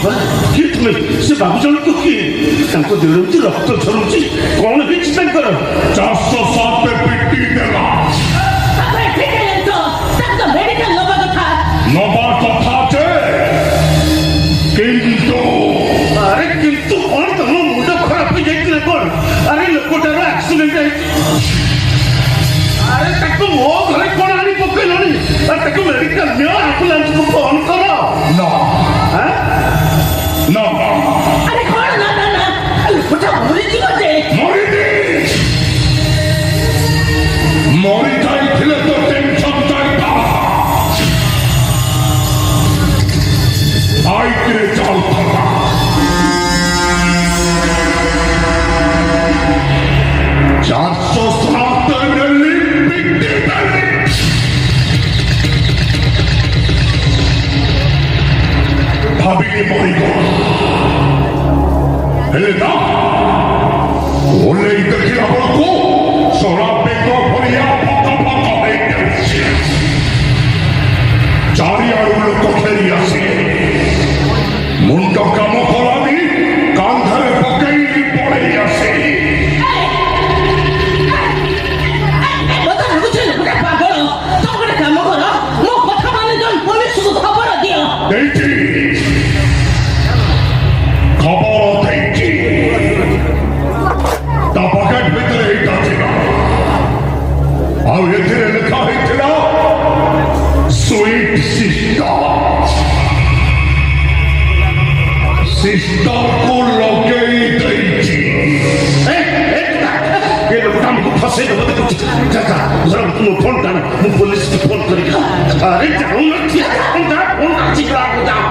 ସେ ବାବୁ ଜଣକ କିଏ? ତାଙ୍କ ଦେହରୁ ରକ୍ତ ଝରୁଛି, କଣ ହେଇଛି ତାଙ୍କର? 407 ପିଟି ଦେଲା। ନବା କଥା ଯେ, କିନ୍ତୁ ଆରେ କିନ୍ତୁ କଣ ତମ ମୁଣ୍ଡ ଖରାପ ହେଇଯାଇଥିଲା କଣ? ଆରେ ଲୋକଟାର ଆକ୍ସିଡେଣ୍ଟ ହେଇଛି। ଆରେ ତାକୁ ମୋ ଘରେ କଣ ଆଣି ପକେଇଲଣି? ତାକୁ ମେଡିକାଲ ନିଅ, ଆମ୍ବୁଲାନ୍ସକୁ ଫୋନ କର। আরে কর না না না, লোকটা মরে যাব যে। মরি যাইছিলে তো টেনশন যাইতা। আইতে চাল থাকা 407 মিলি পিটি দেলি। ভাবিনি মরিগলা ହେଲେ ନା ଓହ୍ଲେଇ ଦେଖିଲା ବେଳକୁ ଶରାବ ବେଗ ଭଳିଆ ଫକ ଫକ ହେଇଯାଉଛି। ଚାରିଆଡୁ ଲୋକ ଫେରି ଆସିଲେ। ମୁଣ୍ଡ କାମ କଲାନି, କାନ୍ଧରେ ପକେଇ ପଳେଇ ଆସିଲି। ଖବର ଦେଇଛି। ତା ପକେଟ ଭିତରେ ଏଇଟା ଥିଲା, ଆଉ ଏଥିରେ ଲେଖା ହେଇଥିଲା ସୁଇଟ୍ ସିଷ୍ଟରକୁ ଲଗେଇ ଦେଇଛି। ଆମକୁ ଫସେଇ ଦେବ ଦେଖୁଛି। ମୁଁ ଫୋନ ଟାଣ, ମୁଁ ପୋଲିସକୁ ଫୋନ କରିବି। ଆରେ ଯାଉନଥିଲି, ଫୋନ ଯାଅ।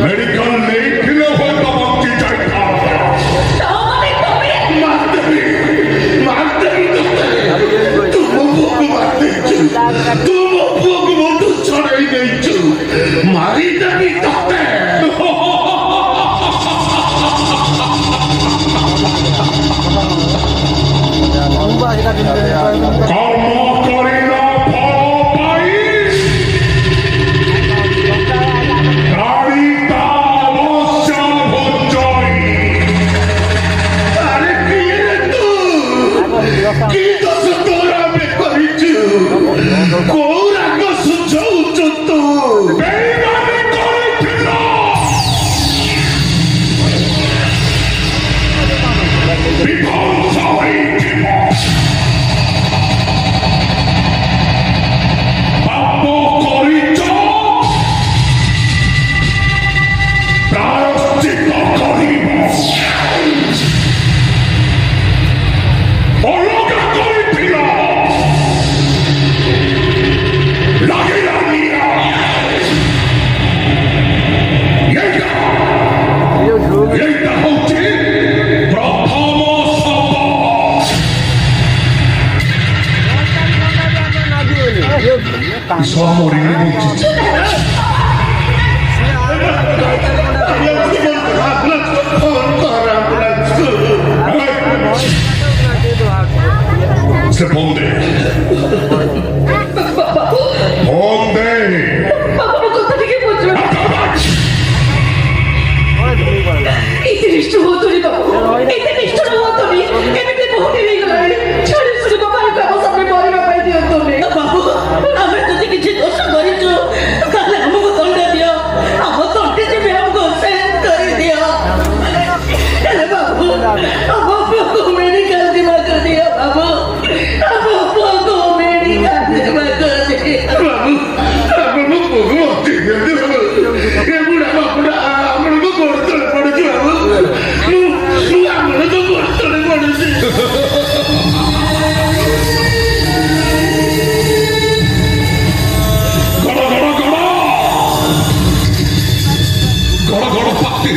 मेडिकल लेखिल होता बच्ची जाइता। मारी देवी तोते। कर्म करिना फल पाई। गाड़ी तालस्य Somebody needs it. Se ponde. Ponde. বাবা কোথা থেকে বুঝবে এতে নিষ্ঠুর হতো রে বাবু এতে নিষ্ঠুর হতো রে এমনিতে বহুত হয়ে গেল রে ছেড়ে শুধু বাবার কাছে সামনে বড় বাবাই দিও তো রে বাবু আমি যদি কিছু দোষ করিছ তাহলে আমাকে দণ্ড দিও আমার দণ্ডে যে ব্যায়াম করছে করে দিও আরে বাবু আমার বাবু মেডিকেল দিবা করে দিও বাবু আমার বাবু মেডিকেল দিবা করে দিও বাবু বাবু ভগবতী এ বুড়া বাপুরা আমরা তো করতে পড়েছি বাবু আমরা তো করতে পড়েছি গড় গড় পাতি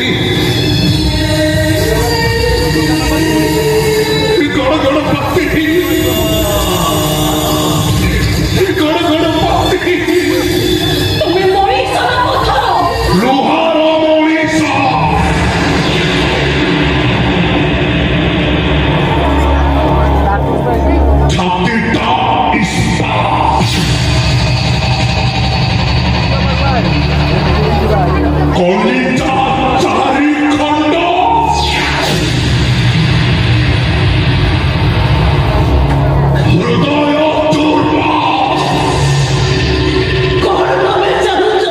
গড় গড় পাতি গড় গড় পাতি তুমি মরিস না কোথাও লোহার মরিসা ছাতিটা ইস্পাত কলিতা চারি খণ্ড হৃদয় দুর্বল কোন নামে জানছ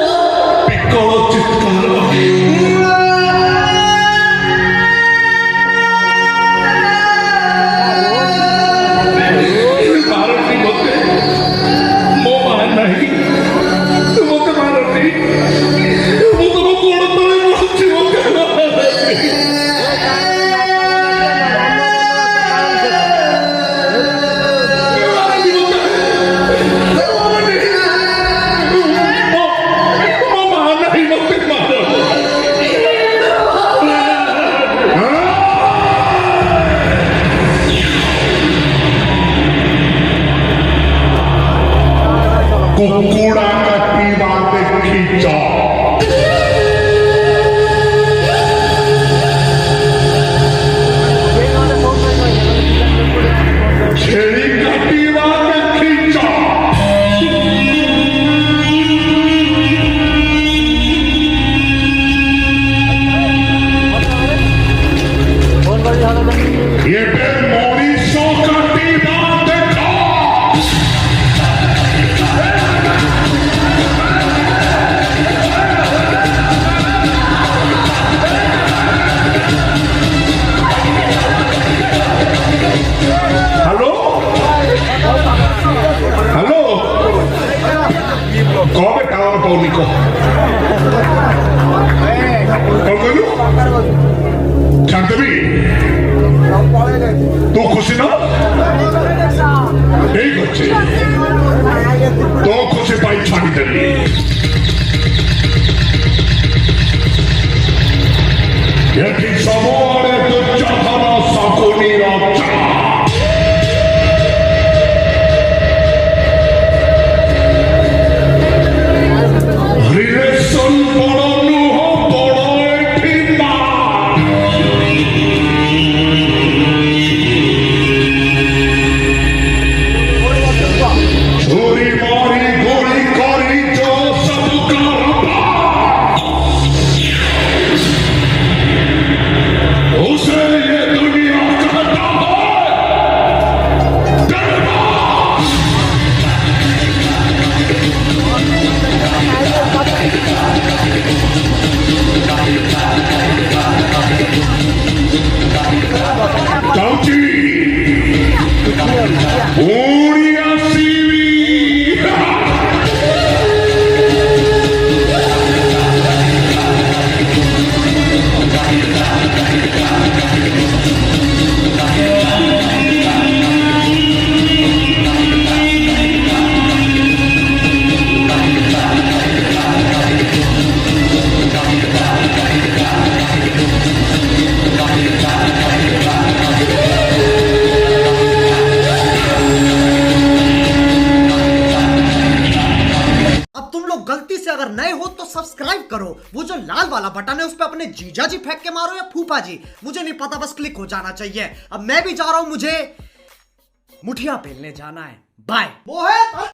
বিকল চিৎকার মারনি মতে ମୋ ମା ନାହିଁ ତୁ ମତେ ମାରନି ମୁଁ ତମ ଗୋଡ଼ ତଳେ ବସିଛି ମତେ ମୋ ମା ନାହିଁ ମତେ ମାର କୁକୁଡ଼ା କାଟିବା ଦେଖିଛ ଛେଳି କାଟିବା ଦେଖିଛ ଏବେ ମଣିଷ କାଟିବା ଦେଖ ହ୍ୟାଲୋ ହ୍ୟାଲୋ କହ ବେ ଟାୱାର ପାଉନି କହ କଣ କହିଲୁ ଛାଡ଼ିଦେବି ତୁ ଖୁସି ନା ଠିକ ଅଛି ତୋ ଖୁସି ପାଇଁ ଛାଡ଼ିଦେଲି ଏଠି ସବୁଆଡ଼େ ଦୁର୍ଯୋଧନ ଶକୁନିର ଚାଳ রিলেশন বড় নুহ বড় এটি মা ছুরি মারি গুলি করি তো সব কারবা उसे ये दुनिया कहता है गलती से अगर नए हो तो सब्सक्राइब करो, वो जो लाल वाला बटन है उस पर अपने जीजा जी फेंक के मारो या फूफा जी, मुझे नहीं पता, बस क्लिक हो जाना चाहिए। अब मैं भी जा रहा हूं, मुझे मुठिया पेलने जाना है। बाय।